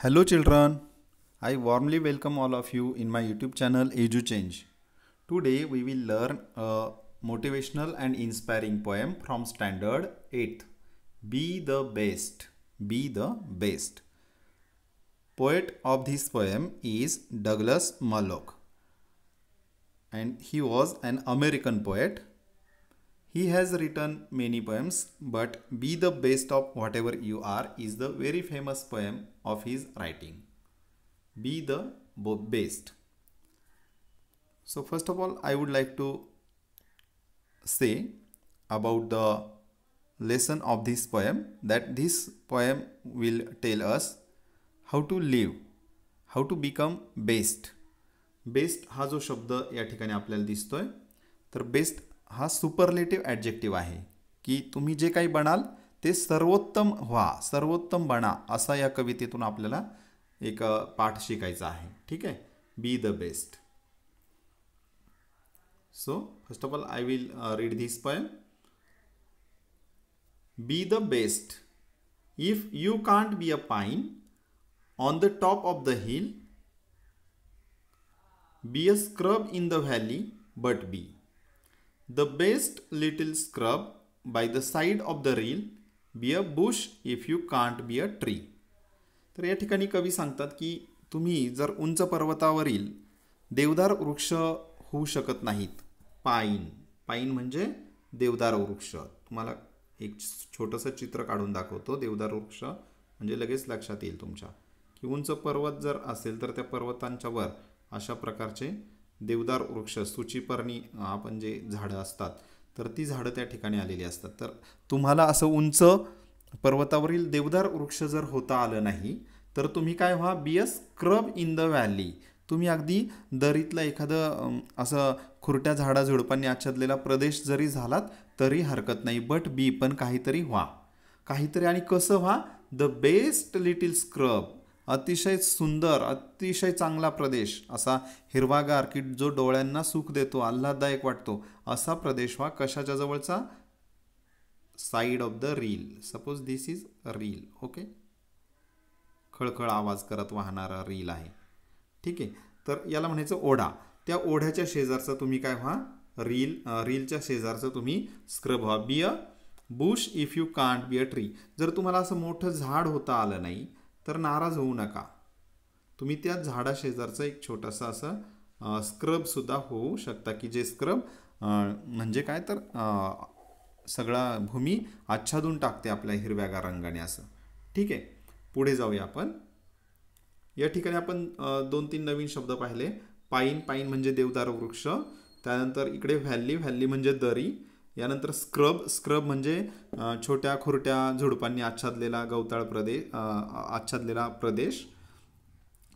Hello children, I warmly welcome all of you in my YouTube channel EduChange. Today we will learn a motivational and inspiring poem from standard 8th. Be the best. Be the best. Poet of this poem is Douglas Malloch and he was an American poet. He has written many poems, but Be the Best of Whatever You Are is the very famous poem of his writing. Be the best. So first of all, I would like to say about the lesson of this poem, that this poem will tell us how to live, how to become best. Best हा जो शब्द या ठिकाणी आपल्याला दिसतोय, तर best हा superlative adjective आहे की तुम्ही जे काही बनाल ते सर्वोत्तम व्हा, सर्वोत्तम बना, असा या कवितेतून आपल्याला एक पाठ शिकायचा आहे. ठीक आहे. बी the best. So first of all I will read this poem. B the best. If you can't be a pine on the top of the hill, be a scrub in the valley, but be the best little scrub by the side of the reel. Be a bush if you can't be a tree. तर या ठिकाणी कवी सांगतात की तुम्ही जर उंच पर्वतावरील देवदार वृक्ष होऊ शकत नाहीत. पाईन, पाईन म्हणजे देवदार वृक्ष. तुम्हाला एक छोटंसं चित्र काढून दाखवतो. देवदार वृक्ष म्हणजे लगेच लक्षात येईल तुमच्या की उंच पर्वत जर असेल तर त्या पर्वतांच्या वर अशा प्रकारचे देवदार वृक्ष, सूचीपर्णी आपण जे झाडं असतात तर ती झाडं त्या ठिकाणी आलेली असतात. तर तुम्हाला असं उंच पर्वतावरील देवदार वृक्ष जर होता आलं नाही तर तुम्ही काय व्हा, be a scrub in the valley. तुम्ही अगदी दरीतला एखादं असं खुरट्या झाडाझुडपांनी आच्छादलेला प्रदेश जरी झालात तरी हरकत नाही. बट बी, पण काहीतरी व्हा, काहीतरी. आणि कसं व्हा, द बेस्ट लिटिल स्क्रब, अतिशय सुंदर, अतिशय चांगला प्रदेश, असा हिरवागार की जो डोळ्यांना सुख देतो, आल्हाददायक वाटतो, असा प्रदेश व्हा. कशाच्या जवळचा? Side of the reel. Suppose this is reel. Okay. खळखळ आवाज करत वाहणारा रील आहे. ठीक आहे. तर याला म्हणायचं ओढा. त्या ओढ्याच्या शेजारचा तुम्ही काय व्हा, रीलच्या शेजारचं तुम्ही स्क्रब व्हा. बी a Bush if you can't be a tree. जर तुम्हाला असं मोठं झाड होता आलं नाही तर नाराज होऊ नका. तुम्ही त्या झाडा शेजारचं एक छोटंसं असं स्क्रबसुद्धा होऊ शकता की जे स्क्रब म्हणजे काय तर सगळा भूमी आच्छादून टाकते आपल्या हिरव्यागार रंगाने असं. ठीक आहे. पुढे जाऊया आपण. या ठिकाणी आपण 2-3 नवीन शब्द पाहिले. पाईन, पाईन म्हणजे देवदार वृक्ष. त्यानंतर इकडे व्हॅली, व्हॅली म्हणजे दरी. यानंतर स्क्रब, स्क्रब म्हणजे छोट्या खुरट्या झुडपांनी आच्छादलेला गवताळ प्रदेश, आच्छादलेला प्रदेश.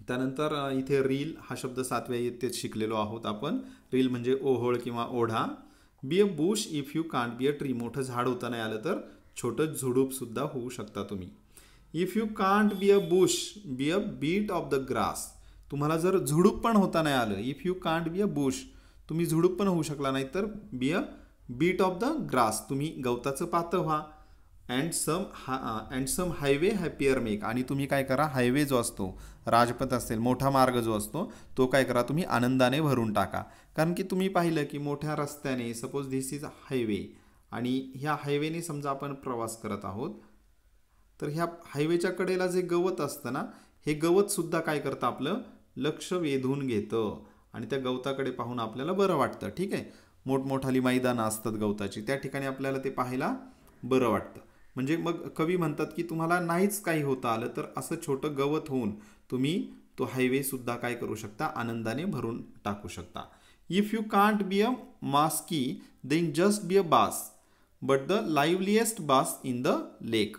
त्यानंतर इथे रील हा शब्द 7व्या इयत्तेत शिकलेलो आहोत आपण. रील म्हणजे ओहोळ किंवा ओढा. बी a Bush if you can't be a tree. मोठं झाड होता नाही आलं तर छोटं झुडूप सुद्धा होऊ शकता तुम्ही. If you can't be a bush, be a bit of the grass. तुम्हाला जर झुडूप पण होता नाही आलं, if you can't be a bush, तुम्ही झुडूप पण होऊ शकला नाही, तर be a bit of the grass, तुम्ही गवताचं पातं व्हा. And some highway happier make. आणि तुम्ही काय करा, हायवे जो असतो, राजपथ असेल, मोठा मार्ग जो असतो, तो काय करा, तुम्ही आनंदाने भरून टाका. कारण की तुम्ही पाहिलं की मोठ्या रस्त्याने, सपोज धिस इज हायवे, आणि ह्या हायवेने समजा आपण प्रवास करत आहोत, तर ह्या हायवेच्या कडेला जे गवत असतं ना, हे गवतसुद्धा काय करतं, आपलं लक्ष वेधून घेतं आणि त्या गवताकडे पाहून आपल्याला बरं वाटतं. ठीक आहे. मोठमोठाली मैदानं असतात गवताची, त्या ठिकाणी आपल्याला ते पाहायला बरं वाटतं. म्हणजे मग कवी म्हणतात की तुम्हाला नाहीच काही होता आलं तर असं छोटं गवत होऊन तुम्ही तो हायवे सुद्धा काय करू शकता, आनंदाने भरून टाकू शकता. If you can't be a muskie then just be a bass, but the liveliest bass in the lake.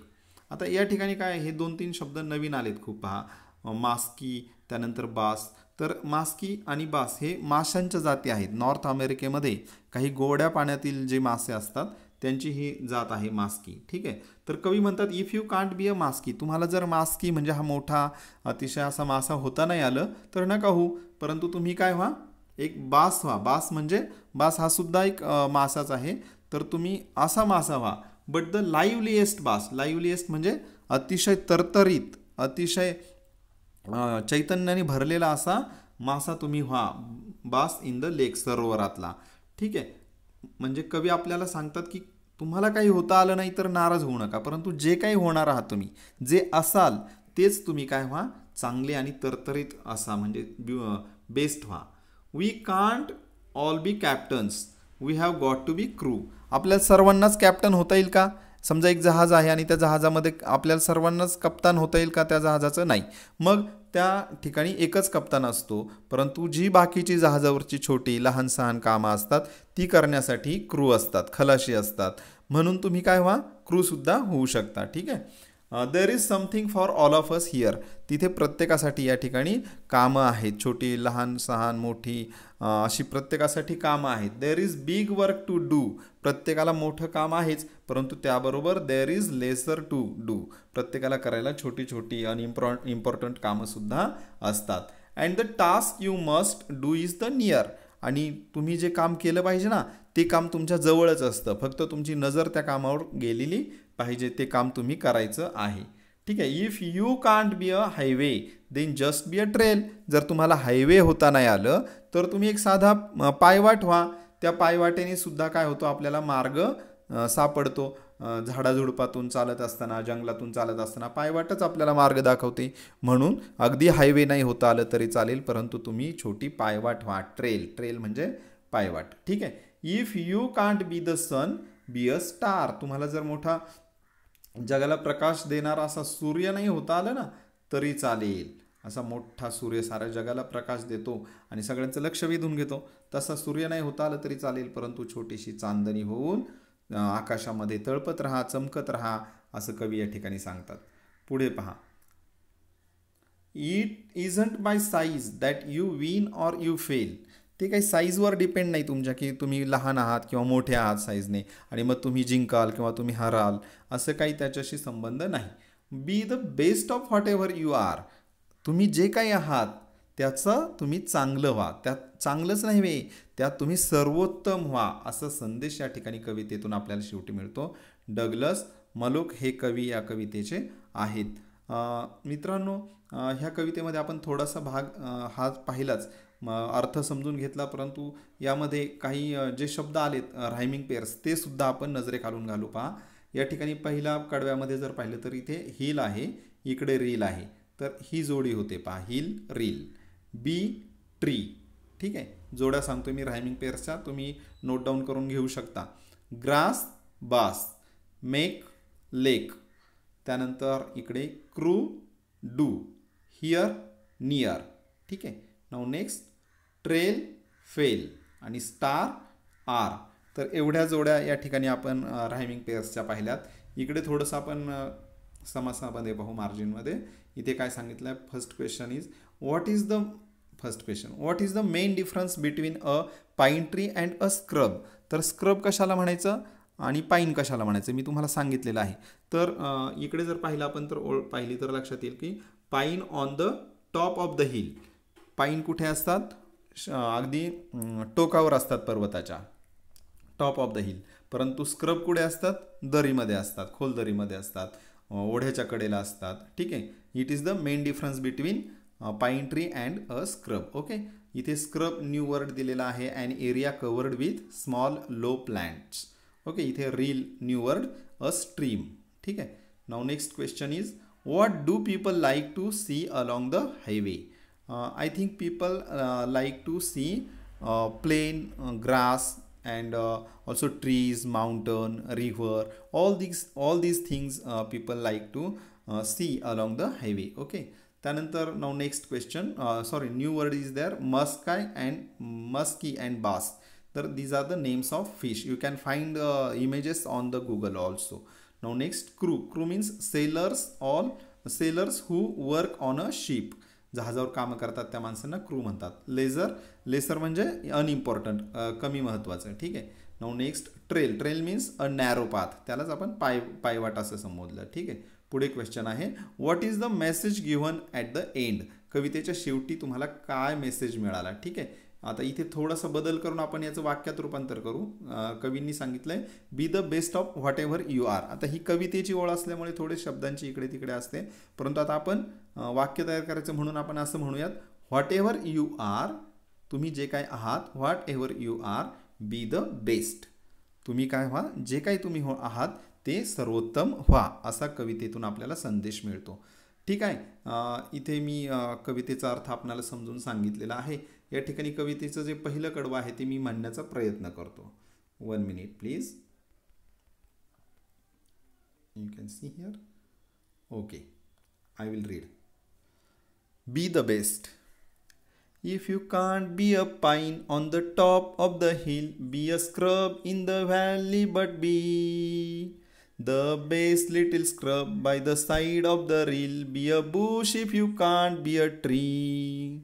आता या ठिकाणी काय, हे 2-3 शब्द नवीन आलेत खूप. पहा, मास्की, त्यानंतर बास. तर मास्की आणि बास हे माशांच्या जाती आहेत. नॉर्थ अमेरिकेमध्ये काही गोड्या पाण्यातील जे मासे असतात त्यांची ही जात आहे मास्की. ठीक आहे. तर कवी म्हणतात if you can't be a muskie, तुम्हाला जर मास्की म्हणजे हा मोठा अतिशय असा मासा होता नाही आलं तर नका हो, परंतु तुम्ही काय व्हा, एक बास व्हा. बास म्हणजे बास हा सुद्धा एक मासाच आहे. तर तुम्ही असा मासा व्हा. बट द लाईव्हलिएस्ट बास, लाईव्हलिएस्ट म्हणजे अतिशय तरतरीत, अतिशय चैतन्याने भरलेला असा मासा तुम्ही व्हा, बास इन द लेक, सरोवरातला. ठीक आहे. म्हणजे कवी आपल्याला सांगतात की तुम्हाला काही होता आलं नाही तर नाराज होऊ नका, परंतु जे काही होणार आहात तुम्ही, जे असाल तेच तुम्ही काय व्हा, चांगले आणि तरतरीत असा, म्हणजे बेस्ट व्हा. We can't all be captains, we have got to be crew. आपल्याला सर्वांनाच कॅप्टन होता येईल का? समजा एक जहाज आहे आणि त्या जहाजामध्ये आपल्याला सर्वांनाच कप्तान होता येईल का त्या जहाजाचं? नाही. मग त्या ठिकाणी एकच कप्तान असतो, परंतु जी बाकीची जहाजावरची छोटी लहान सहान कामं असतात ती करण्यासाठी क्रू असतात, खलाशी असतात. म्हणून तुम्ही काय व्हा, क्रूसुद्धा होऊ शकता. ठीक आहे. There is something for all of us here. तिथे प्रत्येकासाठी या ठिकाणी कामं आहेत, छोटी लहान सहान मोठी अशी प्रत्येकासाठी कामं आहेत. There is big work to do. प्रत्येकाला मोठं काम आहेच, परंतु त्याबरोबर there is lesser to do. प्रत्येकाला करायला छोटी छोटी आणि इम्पॉर्टंट कामंसुद्धा असतात. And the task you must do is the near. आणि तुम्ही जे काम केलं पाहिजे ना, ते काम तुमच्या जवळच असतं, फक्त तुमची नजर त्या कामावर गेलेली पाहिजे, ते काम तुम्ही करायचं आहे. ठीक आहे. If you can't be a highway then just be a trail. जर तुम्हाला हायवे होता नाही आलं तर तुम्ही एक साधा पायवाट व्हा. त्या पायवाटेने सुद्धा काय होतो, आपल्याला मार्ग सापडतो. झाडाझुडपातून चालत असताना, जंगलातून चालत असताना पायवाटच आपल्याला मार्ग दाखवते. म्हणून अगदी हायवे नाही होता आलं तरी चालेल, परंतु तुम्ही छोटी पायवाट व्हा. ट्रेल, ट्रेल म्हणजे पायवाट. ठीक आहे. If you can't be the sun be a star. तुम्हाला जर मोठा जगाला प्रकाश देणारा असा सूर्य नाही होता आलं ना तरी चालेल. असा मोठा सूर्य साऱ्या जगाला प्रकाश देतो आणि सगळ्यांचं लक्ष वेधून घेतो, तसा सूर्य नाही होता आलं तरी चालेल, परंतु छोटीशी चांदणी होऊन आकाशामध्ये तळपत राहा, चमकत राहा, असं कवी या ठिकाणी सांगतात. पुढे पहा. It isn't by size that you win or you fail. ते काही साईजवर डिपेंड नाही तुमच्या, की तुम्ही लहान आहात किंवा मोठे आहात साईजने आणि मग तुम्ही जिंकाल किंवा तुम्ही हराल, असं काही त्याच्याशी संबंध नाही. Be the best of whatever you are. तुम्ही जे काही आहात त्याचं तुम्ही चांगलं व्हा, त्यात चांगलंच नाही वे, त्यात तुम्ही सर्वोत्तम व्हा, असा संदेश या ठिकाणी कवितेतून आपल्याला शेवटी मिळतो. डग्लस मलोक हे कवी या कवितेचे आहेत. मित्रांनो, ह्या कवितेमध्ये आपण थोडासा भाग हा पाहिलाच, अर्थ समजून घेतला, परंतु यामध्ये काही जे शब्द आलेत रायमिंग पेअर्स ते सुद्धा आपण नजरेखालून घालू. पहा, या ठिकाणी पहिल्या कडव्यामध्ये जर पाहिलं तर इथे हिल आहे, इकडे रील आहे, तर ही जोडी होते. पहा, हिल रील. बी ट्री. ठीक आहे. जोड्या सांगतो मी रायमिंग पेअर्सच्या, तुम्ही नोट डाऊन करून घेऊ शकता. ग्रास बास, मेक लेक. त्यानंतर इकडे क्रू डू, हिअर नियर. ठीक आहे. नाऊ नेक्स्ट ट्रेल फेल आणि स्टार आर. तर एवढ्या जोड्या या ठिकाणी आपण रायमिंग पेअर्सच्या पाहिल्यात. इकडे थोडंसं आपण समासामध्ये पाहू मार्जिनमध्ये. इथे काय सांगितलं आहे, first question is what is the main difference between a pine tree and a scrub. तर स्क्रब कशाला म्हणायचं आणि पाईन कशाला म्हणायचं मी तुम्हाला सांगितलेलं आहे. तर इकडे जर पाहिलं आपण तर पाहिली तर लक्षात येईल की pine on the top of the hill. Pine कुठे असतात, अगदी टोकावर असतात पर्वताच्या, टॉप ऑफ द हिल. परंतु स्क्रब कुठे असतात, दरीमध्ये असतात, खोल दरीमध्ये असतात, ओढ्याच्या कडेला असतात. ठीक आहे. It is the main difference between pine tree and a scrub. Okay. इथे स्क्रब न्यू वर्ड दिलेला आहे, and area covered with small low plants. Okay. इथे reel new word, a stream. ठीक आहे. Now next question is what do people like to see along the highway. I think people like to see plain grass and also trees, mountain, river. All these things people like to see along the highway. Okay. त्यानंतर now next question. New word is there. Musky and bass. तर these are the names of fish. You can find images on the Google also. Now next crew. Crew means sailors. All sailors who work on a ship. जहाजावर कामं करतात त्या माणसांना crew म्हणतात. Laser म्हणजे unimportant, कमी महत्त्वाचं. ठीक आहे. Now next trail. Trail means अ नॅरो पाथ, त्यालाच आपण पायवाट असं संबोधलं. ठीक आहे. पुढे क्वेश्चन आहे what is the message given at the end. कवितेच्या शेवटी तुम्हाला काय मेसेज मिळाला. ठीक आहे. आता इथे थोडासा बदल करून आपण याचं वाक्यात रूपांतर करू. कवींनी सांगितलंय be the best of whatever you are. आता ही कवितेची ओळ असल्यामुळे थोडे शब्दांची इकडे तिकडे असते, परंतु आता आपण वाक्य तयार करायचं म्हणून आपण असं म्हणूयात, व्हॉट एव्हर यू आर, तुम्ही जे काय आहात, whatever you are be the best, तुम्ही काय व्हा, जे काही तुम्ही आहात ते सर्वोत्तम व्हा, असा कवितेतून आपल्याला संदेश मिळतो. ठीक आहे. इथे मी कवितेचा अर्थ आपल्याला समजून सांगितलेला आहे. या ठिकाणी कवितेचं जे पहिलं कडवं आहे ते मी म्हणण्याचा प्रयत्न करतो. 1 minute please. You can see here. Okay, I will read. B the best. If you can't be a pine on the top of the hill, be a scrub in the valley, but be the best little scrub by the side of the reel. Be a bush if you can't be a tree.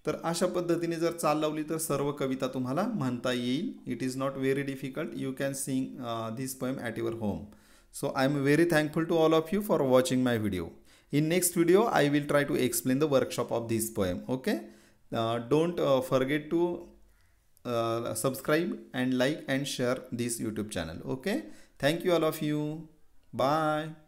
तर अशा पद्धतीने जर चाल लावली तर सर्व कविता तुम्हाला म्हणता येईल. It is not very difficult. You can sing this poem at your home. So I am very thankful to all of you for watching my video. In next video, I will try to explain the workshop of this poem. Okay. Don't forget to subscribe and like and share this YouTube channel. Okay. Thank you all of you. Bye.